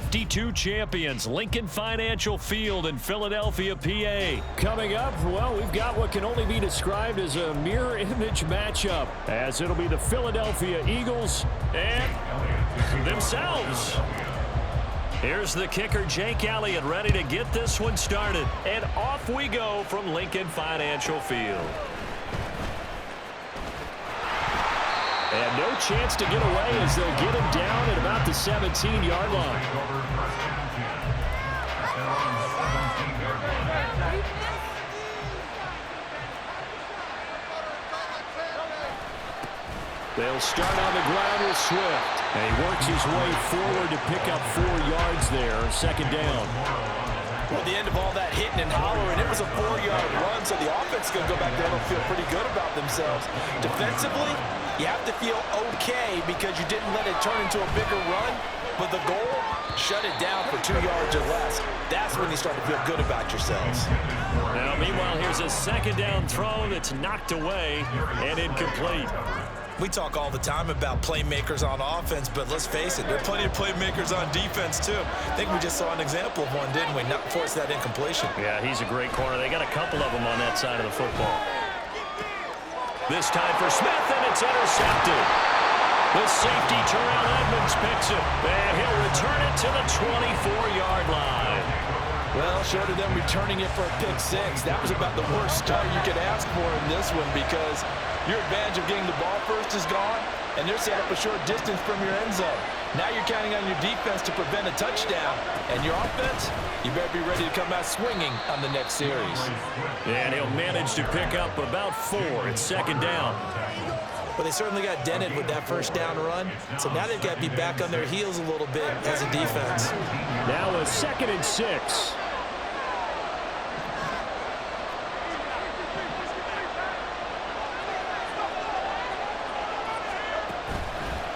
52 champions, Lincoln Financial Field in Philadelphia, PA. Coming up, well, we've got what can only be described as a mirror image matchup, as it'll be the Philadelphia Eagles and themselves. Here's the kicker, Jake Elliott, ready to get this one started. And off we go from Lincoln Financial Field. And no chance to get away as they'll get him down at about the 17-yard line. They'll start on the ground with Swift. And he works his way forward to pick up 4 yards there, second down. Well, the end of all that hitting and hollering, it was a 4-yard run, so the offense is going to go back there and feel pretty good about themselves. Defensively, you have to feel okay because you didn't let it turn into a bigger run, but the goal, shut it down for 2 yards or less. That's when you start to feel good about yourselves. Now, meanwhile, here's a second down throw that's knocked away and incomplete. We talk all the time about playmakers on offense, but let's face it, there are plenty of playmakers on defense, too. I think we just saw an example of one, didn't we? Not force that incompletion. Yeah, he's a great corner. They got a couple of them on that side of the football. This time for Smith, and it's intercepted. The safety, Terrell Edmonds, picks it, and he'll return it to the 24-yard line. Well, short of them returning it for a pick six, that was about the worst start you could ask for in this one because your advantage of getting the ball first is gone, and they're set up a short distance from your end zone. Now you're counting on your defense to prevent a touchdown, and your offense, you better be ready to come out swinging on the next series. And he'll manage to pick up about 4. It's second down. But they certainly got dented with that first down run, so now they've got to be back on their heels a little bit as a defense. Now a 2nd and 6.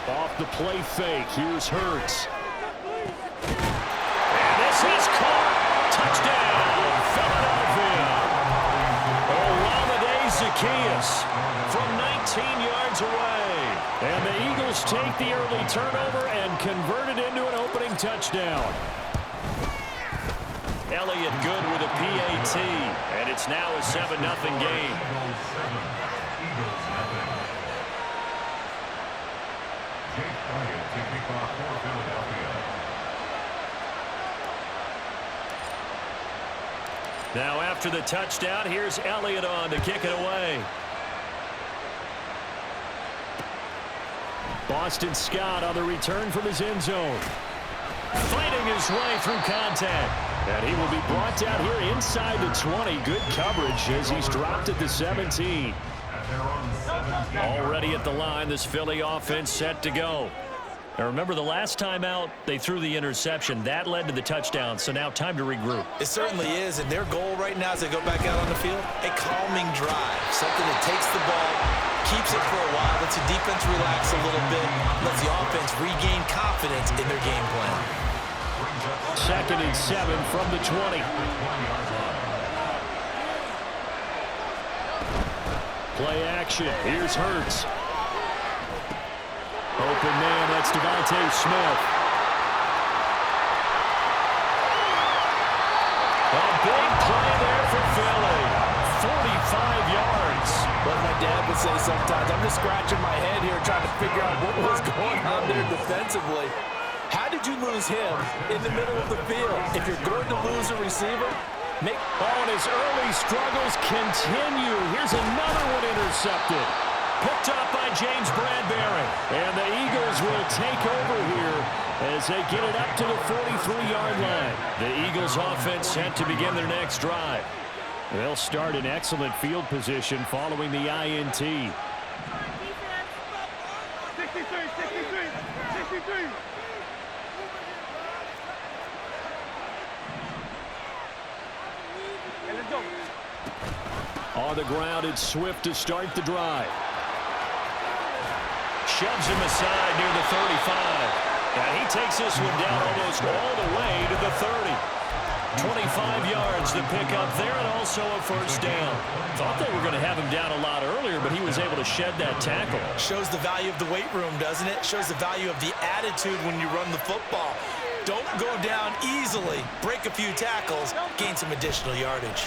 Off the play fake, here's Hurts. And this is caught. Touchdown, Philadelphia. Olamide Zaccheaus from 19 yards away. And the Eagles take the early turnover and convert it into an opening touchdown. Elliott good with a PAT, and it's now a 7-0 game. Now after the touchdown, here's Elliott on to kick it away. Boston Scott on the return from his end zone. Fighting his way through contact. And he will be brought down here inside the 20. Good coverage as he's dropped at the 17. Already at the line, this Philly offense set to go. Now remember, the last time out, they threw the interception. That led to the touchdown, so now time to regroup. It certainly is, and their goal right now as they go back out on the field, a calming drive. Something that takes the ball, keeps it for a while, lets the defense relax a little bit, lets the offense regain confidence in their game plan. 2nd and 7 from the 20. Play action. Here's Hurts. Open man, that's Devontae Smith. A big play there for Philly. 45 yards. What my dad would say sometimes, I'm just scratching my head here trying to figure out what was going on there defensively. How did you lose him in the middle of the field? If you're going to lose a receiver, make... Oh, and his early struggles continue. Here's another one intercepted. Picked up by James Bradbury. And the Eagles will take over here as they get it up to the 43-yard line. The Eagles offense set to begin their next drive. They'll start in excellent field position following the INT. 63. On the ground, it's Swift to start the drive. Shoves him aside near the 35. And he takes this one down almost all the way to the 30. 25 yards to pick up there, and also a first down. Thought they were going to have him down a lot earlier, but he was able to shed that tackle. Shows the value of the weight room, doesn't it? Shows the value of the attitude when you run the football. Don't go down easily. Break a few tackles. Gain some additional yardage.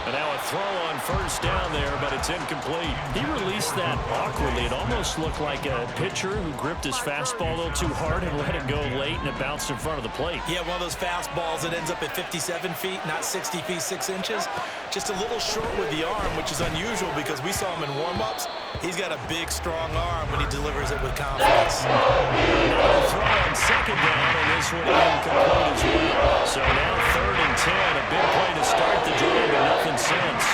And now a throw on first down there, but it's incomplete. He released that awkwardly. It almost looked like a pitcher who gripped his fastball a little too hard and let it go late, and it bounced in front of the plate. Yeah, one of those fastballs that ends up at 57 feet, not 60 feet, 6 inches. Just a little short with the arm, which is unusual because we saw him in warm-ups. He's got a big, strong arm when he delivers it with confidence. Another throw on second down, and this one incomplete as well. So now 3rd and 10, a big play to start the drive, but nothing since.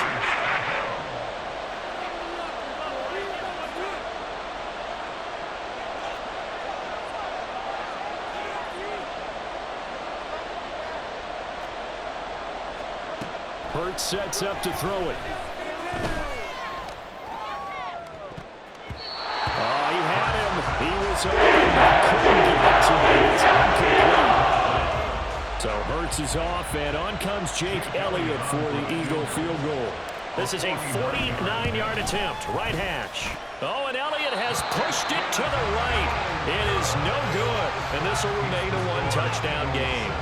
Hurts sets up to throw it. Oh, he had him. He was open. Couldn't get it to him. It's incomplete. So Hurts is off, and on comes Jake Elliott for the Eagle field goal. This is a 49-yard attempt, right hash. Oh, and Elliott has pushed it to the right. It is no good, and this will remain a one-touchdown game.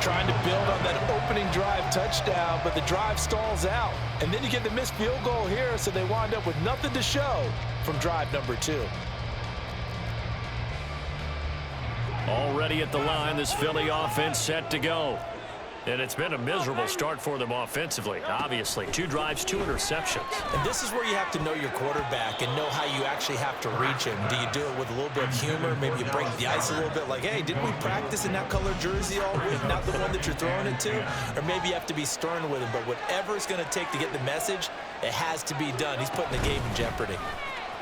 Trying to build on that opening drive touchdown, but the drive stalls out. And then you get the missed field goal here, so they wind up with nothing to show from drive number 2. Already at the line, this Philly offense set to go. And it's been a miserable start for them offensively, obviously. 2 drives, 2 interceptions. And this is where you have to know your quarterback and know how you actually have to reach him. Do you do it with a little bit of humor? Maybe you break the ice a little bit like, hey, didn't we practice in that color jersey all week, not the one that you're throwing it to? Or maybe you have to be stern with him. But whatever it's going to take to get the message, it has to be done. He's putting the game in jeopardy.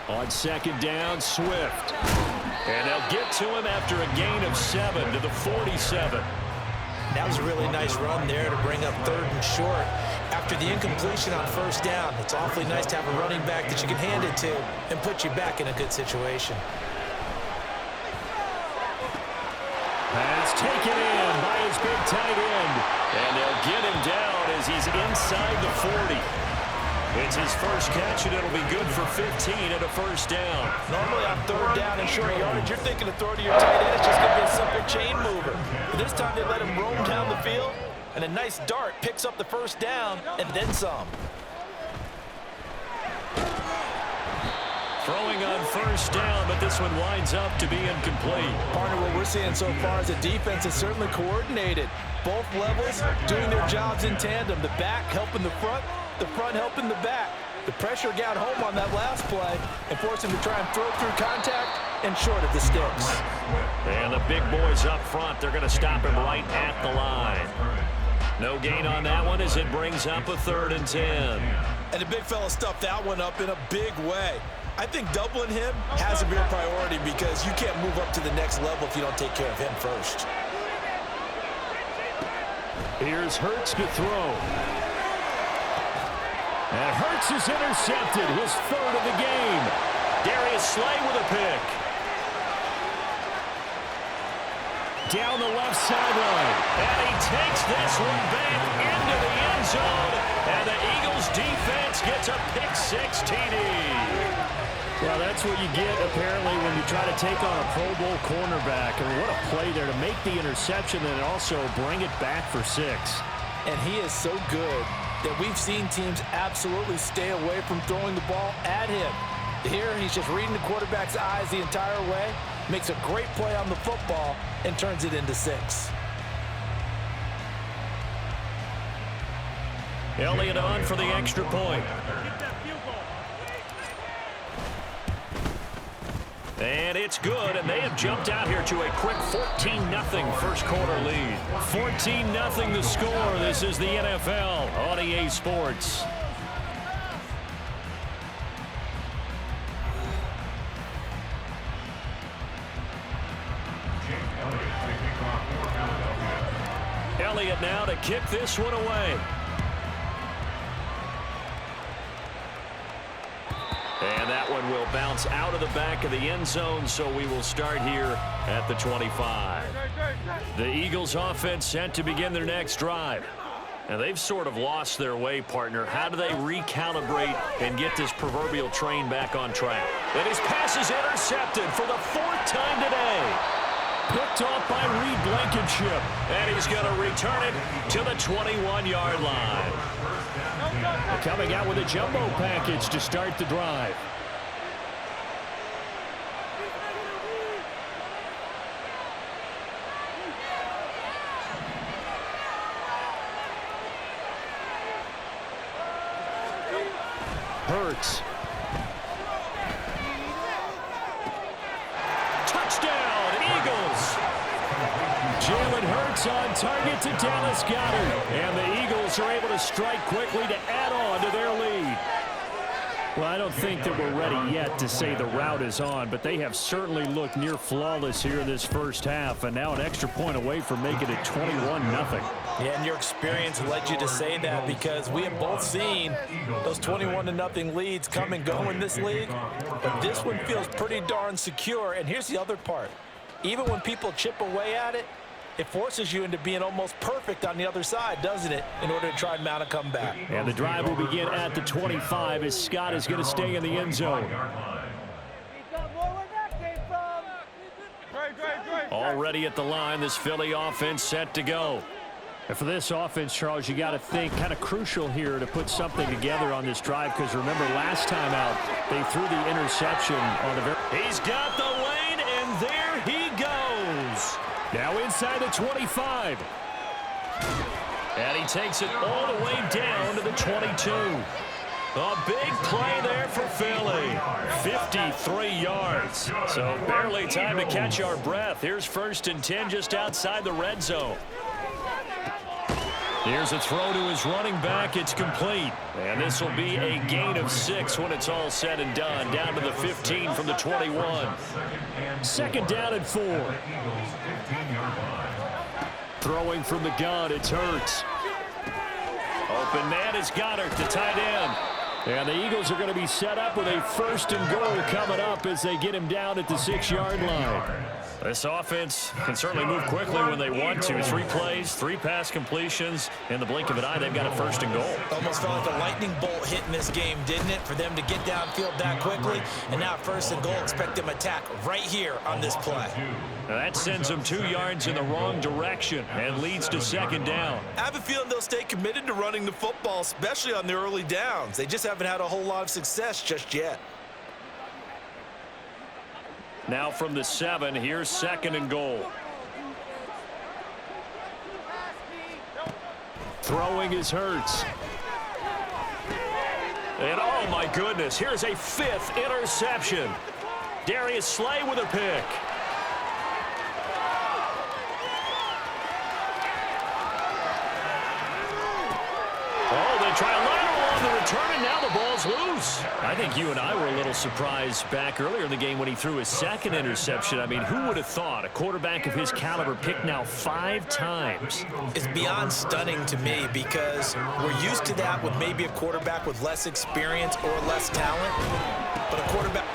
On second down, Swift. And they'll get to him after a gain of 7 to the 47. That was a really nice run there to bring up 3rd and short. After the incompletion on first down, it's awfully nice to have a running back that you can hand it to and put you back in a good situation. Pass taken in by his big tight end. And they'll get him down as he's inside the 40. It's his first catch, and it'll be good for 15 and a first down. Normally on 3rd down and short yardage, you're thinking of throw to your tight end. It's just going to be a simple chain mover. But this time they let him roam down the field, and a nice dart picks up the first down and then some. Throwing on first down, but this one winds up to be incomplete. Partner, what we're seeing so far is the defense is certainly coordinated. Both levels doing their jobs in tandem. The back helping the front helping the back. The pressure got home on that last play and forced him to try and throw through contact and short of the sticks. And the big boys up front, they're going to stop him right at the line. No gain on that one as it brings up a 3rd and 10. And the big fella stuffed that one up in a big way. I think doubling him has to be a priority because you can't move up to the next level if you don't take care of him first. Here's Hurts to throw. And Hurts is intercepted, his 3rd of the game. Darius Slay with a pick. Down the left sideline. And he takes this one back into the end zone. And the Eagles defense gets a pick-6 TD. Well, that's what you get, apparently, when you try to take on a Pro Bowl cornerback. I mean, what a play there to make the interception and also bring it back for 6. And he is so good that we've seen teams absolutely stay away from throwing the ball at him. Here, he's just reading the quarterback's eyes the entire way, makes a great play on the football, and turns it into 6. Elliott on for the extra point. And it's good, and they have jumped out here to a quick 14-0 first quarter lead. 14-0 the score. This is the NFL on EA Sports. Elliott now to kick this one away. And that one will bounce out of the back of the end zone, so we will start here at the 25. The Eagles offense set to begin their next drive. And they've sort of lost their way, partner. How do they recalibrate and get this proverbial train back on track? And his pass is intercepted for the 4th time today. Picked off by Reed Blankenship. And he's going to return it to the 21-yard line. Coming out with a jumbo package to start the drive. Hurts. Touchdown, Eagles. Jalen Hurts on target to Dallas Goedert. And the Eagles are able to strike quickly to add on to their lead. Well, I don't think that we're ready yet to say the route is on, but they have certainly looked near flawless here in this first half, and now an extra point away from making it 21-0. Yeah, and your experience led you to say that, because we have both seen those 21-0 leads come and go in this league, but this one feels pretty darn secure. And here's the other part. Even when people chip away at it, it forces you into being almost perfect on the other side, doesn't it, in order to try and mount a comeback. And the drive will begin at the 25 as Scott is going to stay in the end zone. Already at the line, this Philly offense set to go. And for this offense, Charles, you got to think kind of crucial here to put something together on this drive, because remember last time out, they threw the interception on the very... He's got the lane, and there he goes. Now inside the 25. And he takes it all the way down to the 22. A big play there for Philly. 53 yards. So barely time to catch our breath. Here's 1st and 10 just outside the red zone. Here's a throw to his running back. It's complete. And this will be a gain of 6 when it's all said and done. Down to the 15 from the 21. 2nd down and 4. Throwing from the gun, it's Hurts. Open man is Goedert, the tight end. And the Eagles are going to be set up with a 1st and goal coming up as they get him down at the 6-yard line. This offense can certainly move quickly when they want to. 3 plays, 3 pass completions. In the blink of an eye, they've got a 1st and goal. Almost felt like a lightning bolt hit in this game, didn't it, for them to get downfield that quickly? And now 1st and goal, expect them to attack right here on this play. Now that sends them 2 yards in the wrong direction and leads to 2nd down. I have a feeling they'll stay committed to running the football, especially on the early downs. They just haven't had a whole lot of success just yet. Now from the 7, here's 2nd and goal. Throwing is Hurts. And oh my goodness, here's a 5th interception. Darius Slay with a pick. Oh, they try a lateral on the return, and now the ball's loose. I think you and I were a little surprised back earlier in the game when he threw his 2nd interception. I mean, who would have thought a quarterback of his caliber picked now 5 times? It's beyond stunning to me, because we're used to that with maybe a quarterback with less experience or less talent. But a quarterback...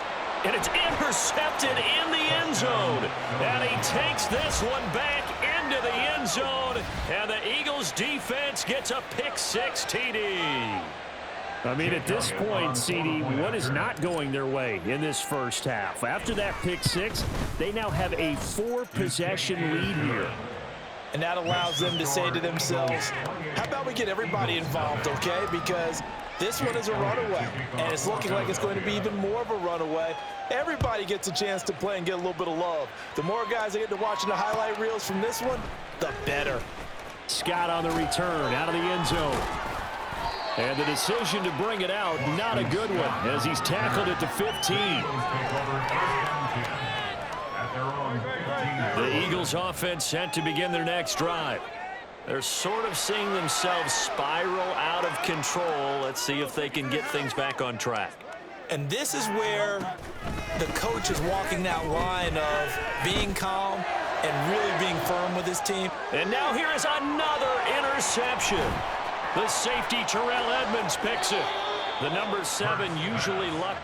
And it's intercepted in the end zone. And he takes this one back into the end zone. And the Eagles defense gets a pick-6 TD. I mean, at this point, CD, what is not going their way in this first half? After that pick-6, they now have a 4-possession lead here. And that allows them to say to themselves, how about we get everybody involved, okay? Because this one is a runaway, and it's looking like it's going to be even more of a runaway. Everybody gets a chance to play and get a little bit of love. The more guys that get to watching the highlight reels from this one, the better. Scott on the return, out of the end zone. And the decision to bring it out, not a good one, as he's tackled at the 15. The Eagles offense set to begin their next drive. They're sort of seeing themselves spiral out of control. Let's see if they can get things back on track. And this is where the coach is walking that line of being calm and really being firm with his team. And now here is another interception. The safety Terrell Edmonds picks it. The number 7 usually lucky.